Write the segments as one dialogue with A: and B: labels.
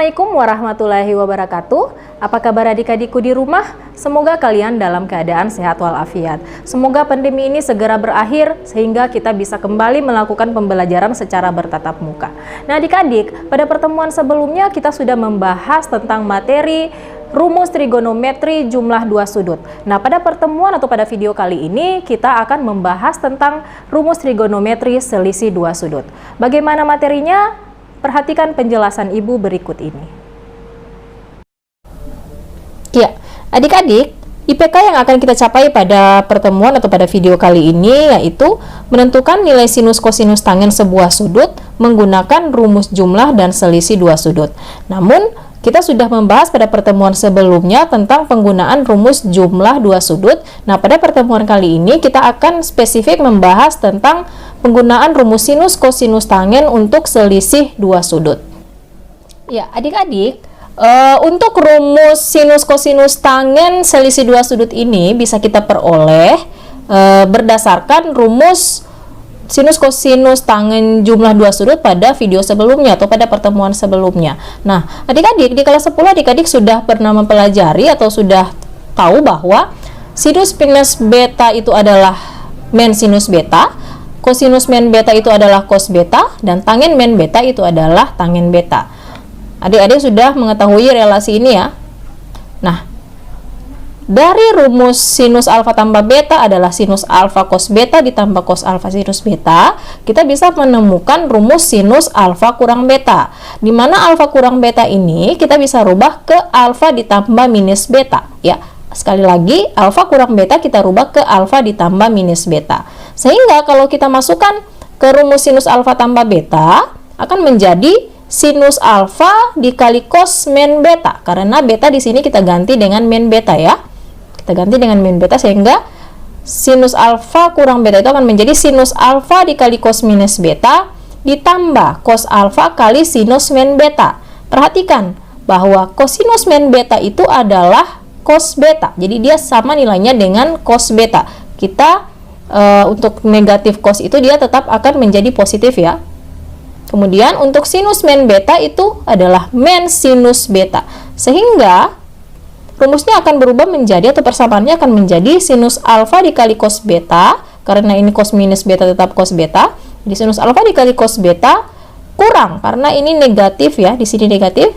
A: Assalamualaikum warahmatullahi wabarakatuh. Apa kabar adik-adikku di rumah? Semoga kalian dalam keadaan sehat walafiat. Semoga pandemi ini segera berakhir sehingga kita bisa kembali melakukan pembelajaran secara bertatap muka. Nah adik-adik, pada pertemuan sebelumnya kita sudah membahas tentang materi rumus trigonometri jumlah dua sudut. Nah pada pertemuan atau pada video kali ini kita akan membahas tentang rumus trigonometri selisih dua sudut. Bagaimana materinya? Perhatikan penjelasan ibu berikut ini. Ya, adik-adik, IPK yang akan kita capai pada pertemuan atau pada video kali ini yaitu menentukan nilai sinus kosinus tangen sebuah sudut menggunakan rumus jumlah dan selisih dua sudut. Namun, kita sudah membahas pada pertemuan sebelumnya tentang penggunaan rumus jumlah dua sudut. Nah, pada pertemuan kali ini kita akan spesifik membahas tentang penggunaan rumus sinus kosinus tangen untuk selisih dua sudut. Ya, adik-adik, untuk rumus sinus kosinus tangen selisih dua sudut ini bisa kita peroleh berdasarkan rumus sinus kosinus tangen jumlah dua sudut pada video sebelumnya atau pada pertemuan sebelumnya. Nah, adik-adik di kelas 10 adik-adik sudah pernah mempelajari atau sudah tahu bahwa sinus minus beta itu adalah men sinus beta, kosinus men beta itu adalah cos beta, dan tangen men beta itu adalah tangen beta. Adik-adik sudah mengetahui relasi ini ya. Nah, dari rumus sinus alfa tambah beta adalah sinus alfa cos beta ditambah cos alfa sinus beta, kita bisa menemukan rumus sinus alfa kurang beta. Di mana alfa kurang beta ini kita bisa rubah ke alfa ditambah minus beta. Ya, sekali lagi alfa kurang beta kita rubah ke alfa ditambah minus beta. Sehingga kalau kita masukkan ke rumus sinus alfa tambah beta akan menjadi sinus alfa dikali cos men beta. Karena beta di sini kita ganti dengan men beta ya. Kita ganti dengan min beta sehingga sinus alfa kurang beta itu akan menjadi sinus alfa dikali cos minus beta ditambah cos alfa kali sinus min beta. Perhatikan bahwa cosinus min beta itu adalah cos beta. Jadi dia sama nilainya dengan cos beta. Kita untuk negatif cos itu dia tetap akan menjadi positif ya. Kemudian untuk sinus min beta itu adalah men sinus beta. Sehingga rumusnya akan berubah menjadi atau persamaannya akan menjadi sinus alfa dikali cos beta, karena ini cos minus beta tetap cos beta. Jadi sinus alfa dikali cos beta kurang karena ini negatif ya, di sini negatif.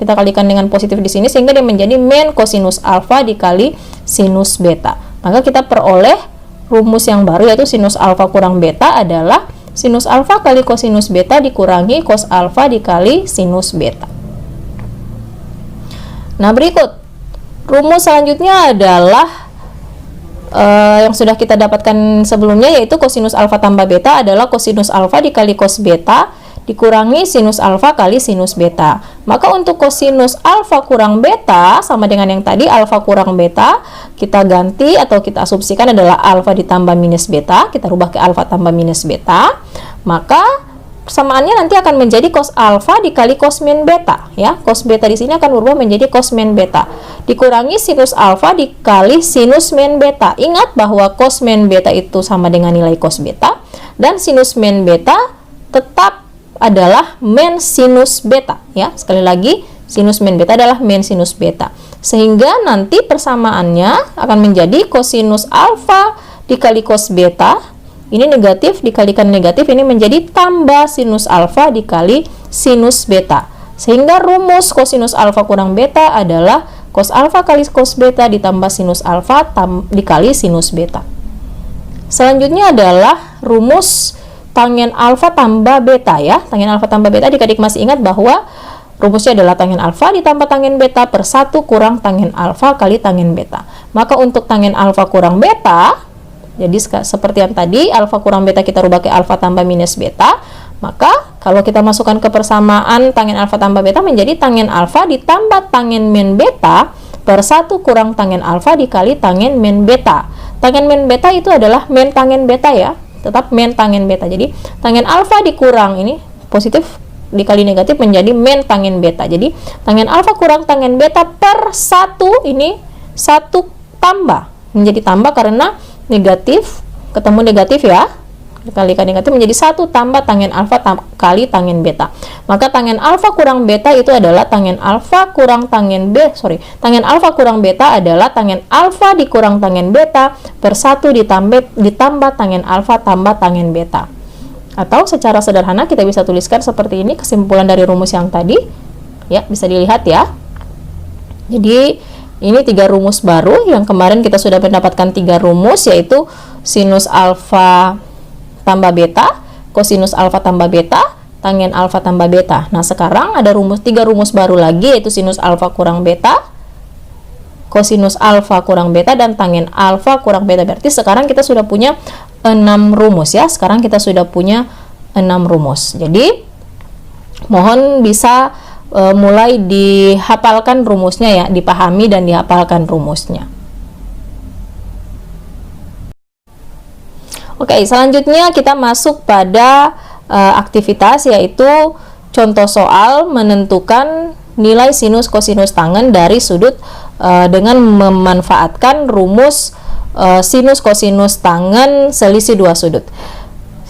A: Kita kalikan dengan positif di sini sehingga dia menjadi men kosinus alfa dikali sinus beta. Maka kita peroleh rumus yang baru yaitu sinus alfa kurang beta adalah sinus alfa kali kosinus beta dikurangi cos alfa dikali sinus beta. Nah, berikut rumus selanjutnya adalah yang sudah kita dapatkan sebelumnya yaitu kosinus alfa tambah beta adalah kosinus alfa dikali cos beta dikurangi sinus alfa kali sinus beta. Maka untuk kosinus alfa kurang beta sama dengan yang tadi alfa kurang beta, kita ganti atau kita asumsikan adalah alfa ditambah minus beta, kita rubah ke alfa tambah minus beta. Maka persamaannya nanti akan menjadi cos alfa dikali cos min beta ya. Cos beta di sini akan berubah menjadi cos min beta dikurangi sinus alfa dikali sinus min beta. Ingat bahwa cos min beta itu sama dengan nilai cos beta dan sinus min beta tetap adalah men sinus beta ya. Sekali lagi sinus min beta adalah men sinus beta. Sehingga nanti persamaannya akan menjadi kosinus alfa dikali cos beta. Ini negatif dikalikan negatif, ini menjadi tambah sinus alfa dikali sinus beta. Sehingga rumus kosinus alfa kurang beta adalah cos alfa kali cos beta ditambah sinus alfa dikali sinus beta. Selanjutnya adalah rumus tangen alfa tambah beta ya. Tangen alfa tambah beta, adik-adik masih ingat bahwa rumusnya adalah tangen alfa ditambah tangen beta per 1 kurang tangen alfa kali tangen beta. Maka untuk tangen alfa kurang beta, jadi seperti yang tadi, alfa kurang beta kita rubah ke alfa tambah minus beta. Maka kalau kita masukkan ke persamaan tangen alfa tambah beta menjadi tangen alfa ditambah tangen min beta per 1 kurang tangen alfa dikali tangen min beta. Tangen min beta itu adalah min tangen beta ya, tetap min tangen beta. Jadi tangen alfa dikurang ini positif dikali negatif menjadi min tangen beta. Jadi tangen alfa kurang tangen beta per 1 ini 1 tambah menjadi tambah karena negatif ketemu negatif ya, Dikalikan negatif menjadi 1 tambah tangen alfa kali tangen beta. Maka tangen alfa kurang beta itu adalah tangen alfa kurang tangen tangen alfa kurang beta adalah tangen alfa dikurang tangen beta per 1 ditambah tangen alfa tambah tangen beta. Atau secara sederhana kita bisa tuliskan seperti ini kesimpulan dari rumus yang tadi. Ya, bisa dilihat ya. Jadi ini 3 rumus baru yang kemarin kita sudah mendapatkan 3 rumus, yaitu sinus alfa tambah beta, kosinus alfa tambah beta, tangen alfa tambah beta. Nah, sekarang ada 3 rumus baru lagi, yaitu sinus alfa kurang beta, kosinus alfa kurang beta, dan tangen alfa kurang beta. Berarti sekarang kita sudah punya 6 rumus ya. Sekarang kita sudah punya 6 rumus. Jadi mohon bisa mulai dihafalkan rumusnya ya, dipahami dan dihafalkan rumusnya. Oke, selanjutnya kita masuk pada aktivitas, yaitu contoh soal menentukan nilai sinus kosinus tangen dari sudut dengan memanfaatkan rumus sinus kosinus tangen selisih 2 sudut.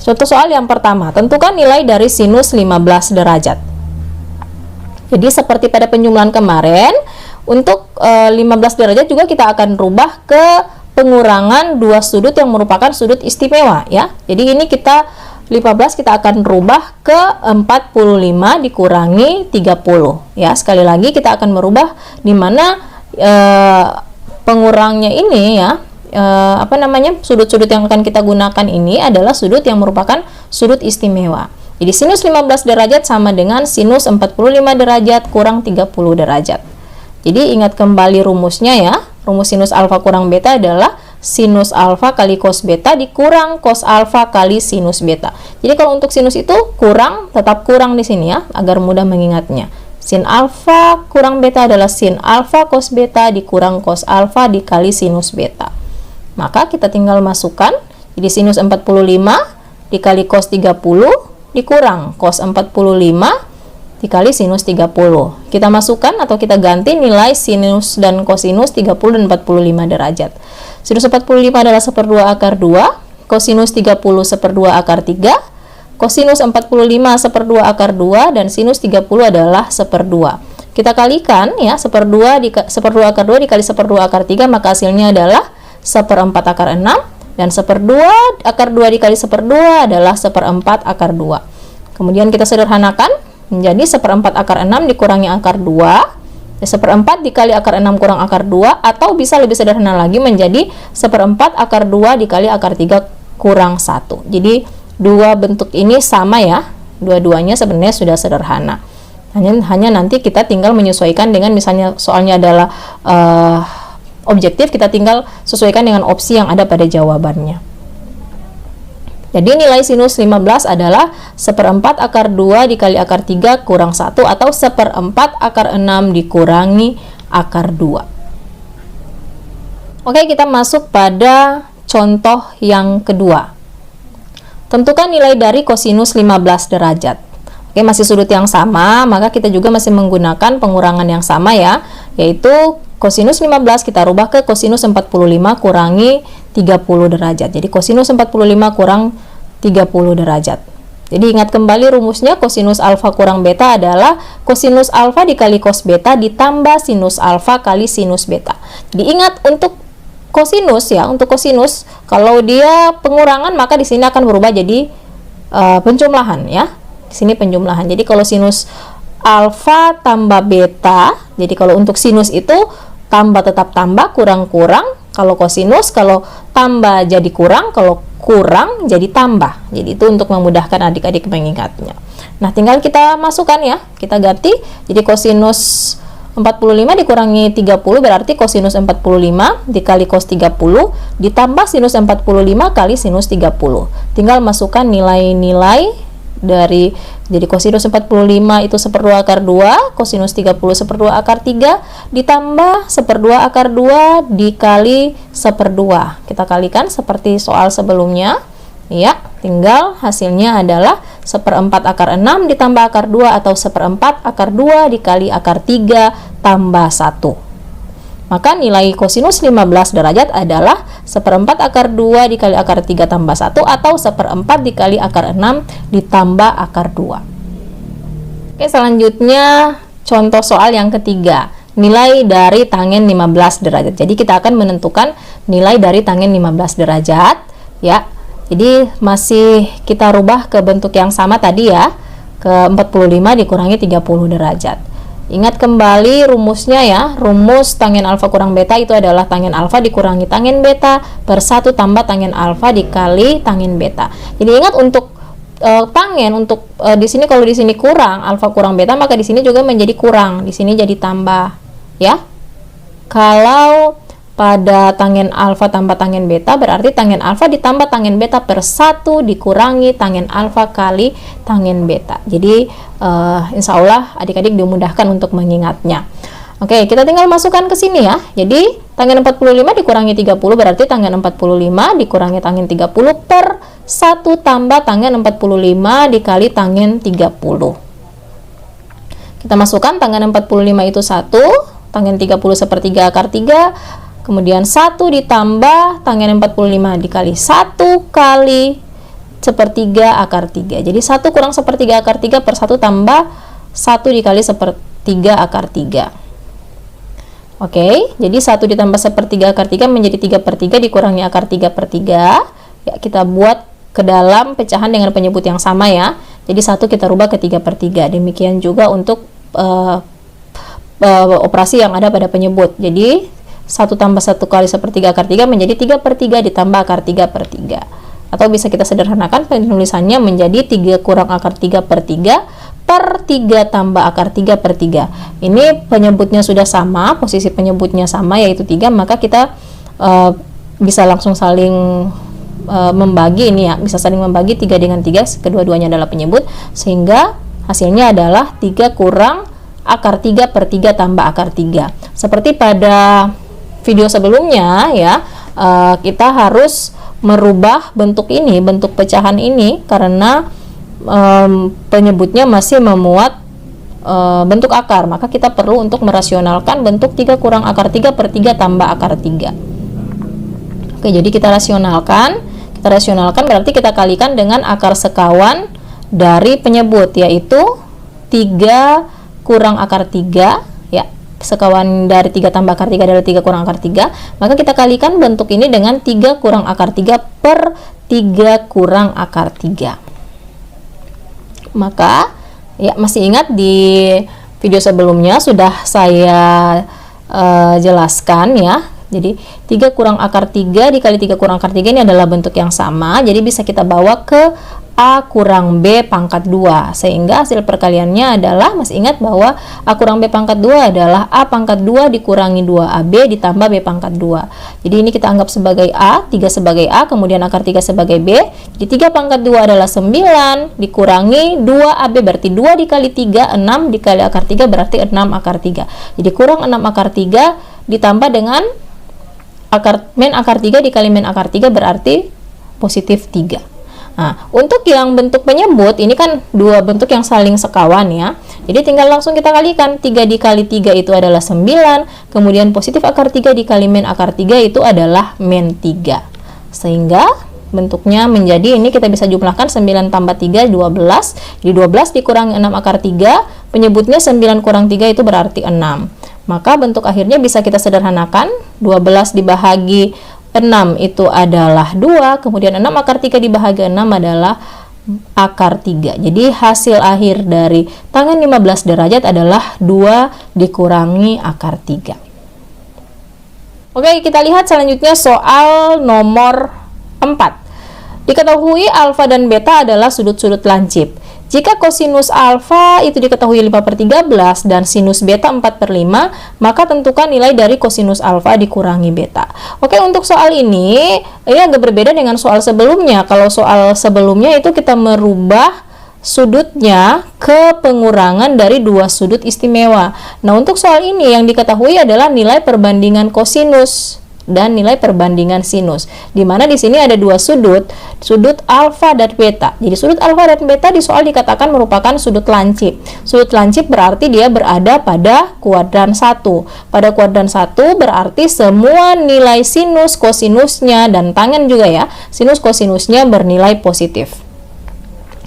A: Contoh soal yang pertama, tentukan nilai dari sinus 15 derajat. Jadi seperti pada penjumlahan kemarin, untuk 15 derajat juga kita akan rubah ke pengurangan 2 sudut yang merupakan sudut istimewa ya. Jadi ini kita 15 kita akan rubah ke 45 dikurangi 30 ya. Sekali lagi kita akan merubah di mana pengurangnya ini ya, sudut-sudut yang akan kita gunakan ini adalah sudut yang merupakan sudut istimewa. Jadi sinus 15 derajat sama dengan sinus 45 derajat kurang 30 derajat. Jadi ingat kembali rumusnya ya. Rumus sinus alfa kurang beta adalah sinus alfa kali cos beta dikurang cos alfa kali sinus beta. Jadi kalau untuk sinus itu kurang, tetap kurang di sini ya, agar mudah mengingatnya. Sin alfa kurang beta adalah sin alfa cos beta dikurang cos alfa dikali sinus beta. Maka kita tinggal masukkan, jadi sinus 45 dikali cos 30 dikurang cos 45 dikali sinus 30. Kita masukkan atau kita ganti nilai sinus dan kosinus 30 dan 45 derajat. Sinus 45 adalah 1/2 akar 2, kosinus 30 1/2 akar 3, kosinus 45 1/2 akar 2, dan sinus 30 adalah 1/2. Kita kalikan ya, 1/2 akar 2 dikali 1/2 akar 3, maka hasilnya adalah 1/4 akar 6. Dan 1/2 akar 2 dikali 1/2 adalah 1/4 akar 2. Kemudian kita sederhanakan menjadi 1/4 akar 6 dikurangi akar 2. 1/4 dikali akar 6 kurang akar 2, atau bisa lebih sederhana lagi menjadi 1/4 akar 2 dikali akar 3 kurang 1. Jadi dua bentuk ini sama ya. Dua-duanya sebenarnya sudah sederhana. Hanya nanti kita tinggal menyesuaikan dengan, misalnya soalnya adalah objektif, kita tinggal sesuaikan dengan opsi yang ada pada jawabannya. Jadi nilai sinus 15 adalah 1/4 akar 2 dikali akar 3 kurang 1, atau 1/4 akar 6 dikurangi akar 2. Oke, kita masuk pada contoh yang kedua. Tentukan nilai dari kosinus 15 derajat. Oke, masih sudut yang sama, maka kita juga masih menggunakan pengurangan yang sama ya, yaitu kosinus 15 kita rubah ke kosinus 45 kurangi 30 derajat. Jadi kosinus 45 kurang 30 derajat. Jadi ingat kembali rumusnya, kosinus alfa kurang beta adalah kosinus alfa dikali cos beta ditambah sinus alfa kali sinus beta. Jadi ingat untuk kosinus ya, untuk kosinus kalau dia pengurangan maka di sini akan berubah jadi penjumlahan ya. Di sini penjumlahan. Jadi kalau sinus alfa tambah beta, jadi kalau untuk sinus itu tambah tetap tambah, kurang-kurang. Kalau kosinus, kalau tambah jadi kurang, kalau kurang jadi tambah. Jadi itu untuk memudahkan adik-adik mengingatnya. Nah, tinggal kita masukkan ya, kita ganti. Jadi kosinus 45 dikurangi 30 berarti kosinus 45 dikali cos 30 ditambah sinus 45 kali sinus 30. Tinggal masukkan nilai-nilai dari, jadi kosinus 45 itu 1/2 akar 2, kosinus 30 1/2 akar 3 ditambah 1/2 akar 2 dikali 1/2. Kita kalikan seperti soal sebelumnya ya, tinggal hasilnya adalah 1/4 akar 6 ditambah akar 2, atau 1/4 akar 2 dikali akar 3 tambah 1. Maka nilai kosinus 15 derajat adalah 1/4 akar 2 dikali akar 3 tambah 1 atau 1/4 dikali akar 6 ditambah akar 2. Oke, selanjutnya contoh soal yang ketiga. Nilai dari tangen 15 derajat. Jadi kita akan menentukan nilai dari tangen 15 derajat ya. Jadi masih kita rubah ke bentuk yang sama tadi ya. Ke 45 dikurangi 30 derajat. Ingat kembali rumusnya ya, rumus tangen alfa kurang beta itu adalah tangen alfa dikurangi tangen beta per 1 tambah tangen alfa dikali tangen beta. Jadi ingat untuk tangen untuk di sini, kalau di sini kurang alfa kurang beta, maka di sini juga menjadi kurang, di sini jadi tambah ya. Kalau pada tangen alfa tambah tangen beta berarti tangen alfa ditambah tangen beta per 1 dikurangi tangen alfa kali tangen beta. Jadi insya Allah adik-adik dimudahkan untuk mengingatnya. Oke, kita tinggal masukkan ke sini ya. Jadi tangen 45 dikurangi 30 berarti tangen 45 dikurangi tangen 30 per 1 tambah tangen 45 dikali tangen 30. Kita masukkan tangen 45 itu 1, tangen 30 sepertiga akar 3, kemudian 1 ditambah tangen 45 dikali 1 kali sepertiga akar 3. Jadi 1 kurang sepertiga akar 3 per 1 tambah 1 dikali sepertiga akar 3. Oke, jadi 1 ditambah sepertiga akar 3 menjadi 3/3 dikurangi akar 3/3. Ya, kita buat ke dalam pecahan dengan penyebut yang sama ya. Jadi 1 kita rubah ke 3/3. Demikian juga untuk operasi yang ada pada penyebut. Jadi 1 tambah 1 kali sepertiga akar 3 menjadi 3/3 ditambah akar 3/3. Atau bisa kita sederhanakan penulisannya menjadi 3 kurang akar 3/3 per 3 tambah akar 3/3. Ini penyebutnya sudah sama, posisi penyebutnya sama yaitu 3, maka kita bisa langsung saling membagi ini ya, bisa saling membagi 3 dengan 3, kedua-duanya adalah penyebut, sehingga hasilnya adalah 3 kurang akar 3/3 tambah akar 3. Seperti pada video sebelumnya ya, kita harus merubah bentuk ini, bentuk pecahan ini, karena penyebutnya masih memuat bentuk akar, maka kita perlu untuk merasionalkan bentuk 3 kurang akar 3/3 tambah akar 3. Oke, jadi kita rasionalkan berarti kita kalikan dengan akar sekawan dari penyebut, yaitu 3 kurang akar 3 ya. Sekawan dari 3 tambah akar 3 adalah 3 kurang akar 3, maka kita kalikan bentuk ini dengan 3 kurang akar 3 per 3 kurang akar 3. Maka ya, masih ingat di video sebelumnya sudah saya jelaskan ya. Jadi 3 kurang akar 3 dikali 3 kurang akar 3 ini adalah bentuk yang sama, jadi bisa kita bawa ke A kurang B pangkat 2, sehingga hasil perkaliannya adalah, masih ingat bahwa A kurang B pangkat 2 adalah A pangkat 2 dikurangi 2AB ditambah B pangkat 2. Jadi ini kita anggap sebagai A, 3 sebagai A, kemudian akar 3 sebagai B. Jadi 3 pangkat 2 adalah 9 dikurangi 2AB, berarti 2 dikali 3, 6 dikali akar 3 berarti 6 akar 3. Jadi kurang 6 akar 3 ditambah dengan min akar 3 dikali min akar 3 berarti positif 3. Nah, untuk yang bentuk penyebut ini kan dua bentuk yang saling sekawan ya. Jadi tinggal langsung kita kalikan. 3 dikali 3 itu adalah 9, kemudian positif akar 3 dikali min akar 3 itu adalah min 3. Sehingga bentuknya menjadi, ini kita bisa jumlahkan 9 tambah 3 12. Jadi 12 dikurangi 6 akar 3, penyebutnya 9 kurang 3 itu berarti 6. Maka bentuk akhirnya bisa kita sederhanakan. 12 dibahagi 6 itu adalah 2, kemudian 6 akar 3 dibahagi 6 adalah akar 3. Jadi hasil akhir dari tangen 15 derajat adalah 2 dikurangi akar 3. Oke, kita lihat selanjutnya soal nomor 4. Diketahui alfa dan beta adalah sudut-sudut lancip. Jika kosinus alfa itu diketahui 5/13 dan sinus beta 4/5, maka tentukan nilai dari kosinus alfa dikurangi beta. Oke, untuk soal ini agak berbeda dengan soal sebelumnya. Kalau soal sebelumnya itu kita merubah sudutnya ke pengurangan dari dua sudut istimewa. Nah, untuk soal ini yang diketahui adalah nilai perbandingan kosinus dan nilai perbandingan sinus. Di mana di sini ada dua sudut, sudut alfa dan beta. Jadi sudut alfa dan beta di soal dikatakan merupakan sudut lancip. Sudut lancip berarti dia berada pada kuadran 1. Pada kuadran 1 berarti semua nilai sinus, kosinusnya, dan tangen juga ya, sinus kosinusnya bernilai positif.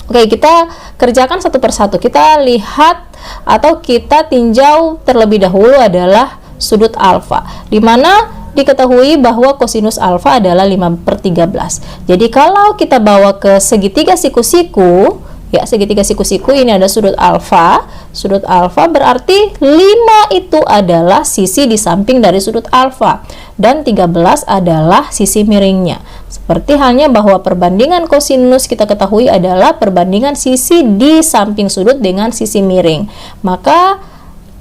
A: Oke, kita kerjakan satu persatu. Kita lihat atau kita tinjau terlebih dahulu adalah sudut alfa, di mana diketahui bahwa kosinus alfa adalah 5/13. Jadi kalau kita bawa ke segitiga siku-siku, ya segitiga siku-siku ini ada sudut alfa. Sudut alfa berarti 5 itu adalah sisi di samping dari sudut alfa dan 13 adalah sisi miringnya. Seperti halnya bahwa perbandingan kosinus kita ketahui adalah perbandingan sisi di samping sudut dengan sisi miring. Maka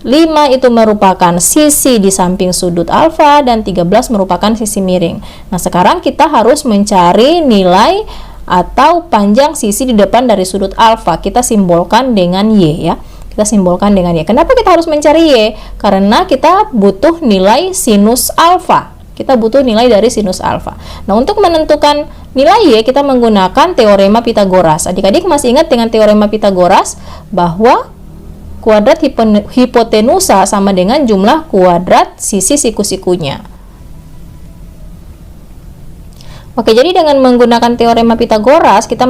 A: 5 itu merupakan sisi di samping sudut alfa dan 13 merupakan sisi miring. Nah, sekarang kita harus mencari nilai atau panjang sisi di depan dari sudut alfa. Kita simbolkan dengan Y ya. Kita simbolkan dengan Y. Kenapa kita harus mencari Y? Karena kita butuh nilai sinus alfa. Kita butuh nilai dari sinus alfa. Nah, untuk menentukan nilai Y kita menggunakan teorema Pitagoras. Adik-adik masih ingat dengan teorema Pitagoras bahwa kuadrat hipotenusa sama dengan jumlah kuadrat sisi siku-sikunya. Oke, jadi dengan menggunakan teorema Pitagoras kita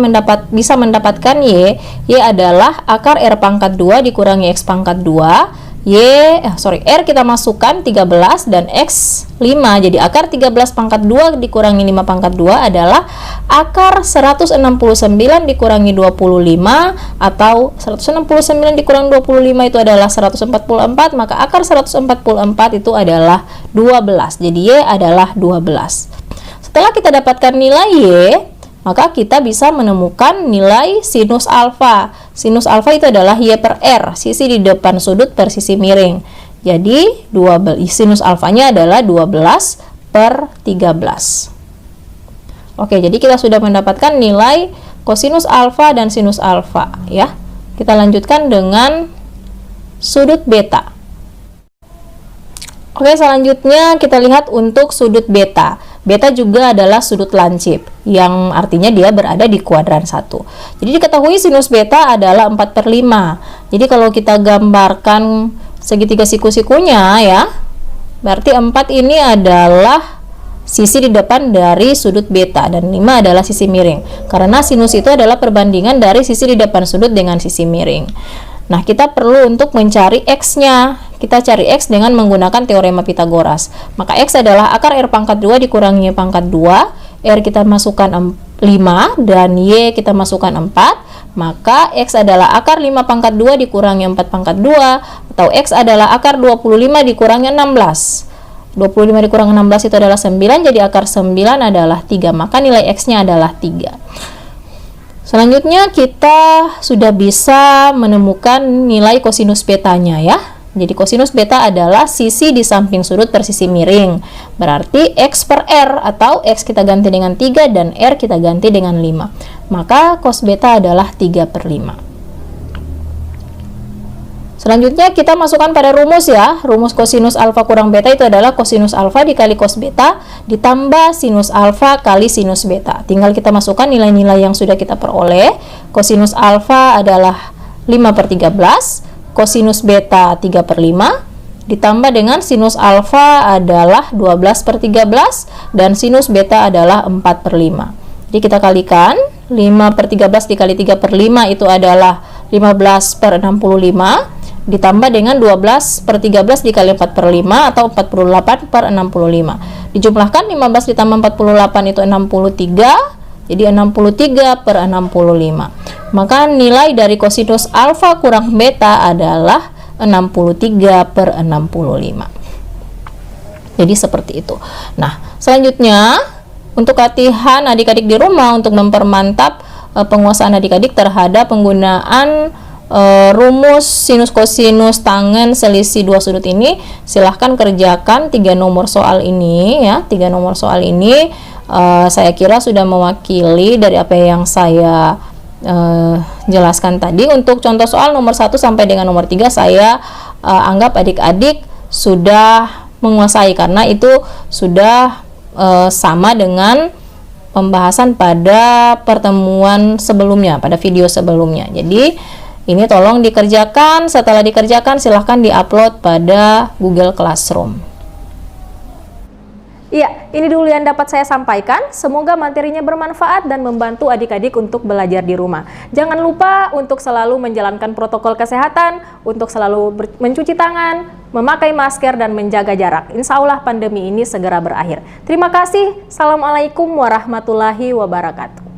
A: bisa mendapatkan Y adalah akar R pangkat 2 dikurangi X pangkat 2. R kita masukkan 13 dan X 5. Jadi akar 13 pangkat 2 dikurangi 5 pangkat 2 adalah akar 169 dikurangi 25, atau 169 dikurangi 25 itu adalah 144, maka akar 144 itu adalah 12. Jadi Y adalah 12. Setelah kita dapatkan nilai Y, maka kita bisa menemukan nilai sinus alfa. Sinus alfa itu adalah Y per R, sisi di depan sudut per sisi miring. Jadi sinus alfanya adalah 12/13. Oke, jadi kita sudah mendapatkan nilai kosinus alfa dan sinus alfa ya. Kita lanjutkan dengan sudut beta. Oke, selanjutnya kita lihat untuk sudut beta. Beta juga adalah sudut lancip, yang artinya dia berada di kuadran 1. Jadi diketahui sinus beta adalah 4/5. Jadi kalau kita gambarkan segitiga siku-sikunya ya, berarti 4 ini adalah sisi di depan dari sudut beta dan 5 adalah sisi miring. Karena sinus itu adalah perbandingan dari sisi di depan sudut dengan sisi miring. Nah, kita perlu untuk mencari X-nya. Kita cari X dengan menggunakan teorema Pitagoras. Maka X adalah akar R pangkat 2 dikurangi Y pangkat 2. R kita masukkan 5 dan Y kita masukkan 4. Maka X adalah akar 5 pangkat 2 dikurangi 4 pangkat 2. Atau X adalah akar 25 dikurangi 16. 25 dikurangi 16 itu adalah 9. Jadi akar 9 adalah 3. Maka nilai X-nya adalah 3. Selanjutnya kita sudah bisa menemukan nilai kosinus betanya ya. Jadi kosinus beta adalah sisi di samping sudut per sisi miring. Berarti X per R, atau X kita ganti dengan 3 dan R kita ganti dengan 5. Maka cos beta adalah 3/5. Selanjutnya kita masukkan pada rumus ya. Rumus kosinus alfa kurang beta itu adalah kosinus alfa dikali cos beta ditambah sinus alfa kali sinus beta. Tinggal kita masukkan nilai-nilai yang sudah kita peroleh. Kosinus alfa adalah 5/13, kosinus beta 3/5, ditambah dengan sinus alfa adalah 12/13 dan sinus beta adalah 4/5. Jadi kita kalikan 5/13 dikali 3/5 itu adalah 15/65. Ditambah dengan 12/13 dikali 4/5 atau 48/65. Dijumlahkan 15 ditambah 48 itu 63. Jadi 63/65. Maka nilai dari kosinus alfa kurang beta adalah 63/65. Jadi seperti itu. Nah, selanjutnya untuk latihan adik-adik di rumah untuk mempermantap penguasaan adik-adik terhadap penggunaan rumus sinus kosinus tangen selisih dua sudut ini, silahkan kerjakan 3 nomor soal ini ya. 3 nomor soal ini saya kira sudah mewakili dari apa yang saya jelaskan tadi. Untuk contoh soal nomor 1 sampai dengan nomor 3 saya anggap adik-adik sudah menguasai, karena itu sudah sama dengan pembahasan pada pertemuan sebelumnya, pada video sebelumnya. Jadi ini tolong dikerjakan, setelah dikerjakan silahkan diupload pada Google Classroom. Iya, ini dulu yang dapat saya sampaikan. Semoga materinya bermanfaat dan membantu adik-adik untuk belajar di rumah. Jangan lupa untuk selalu menjalankan protokol kesehatan, untuk selalu mencuci tangan, memakai masker, dan menjaga jarak. Insya Allah pandemi ini segera berakhir. Terima kasih. Assalamualaikum warahmatullahi wabarakatuh.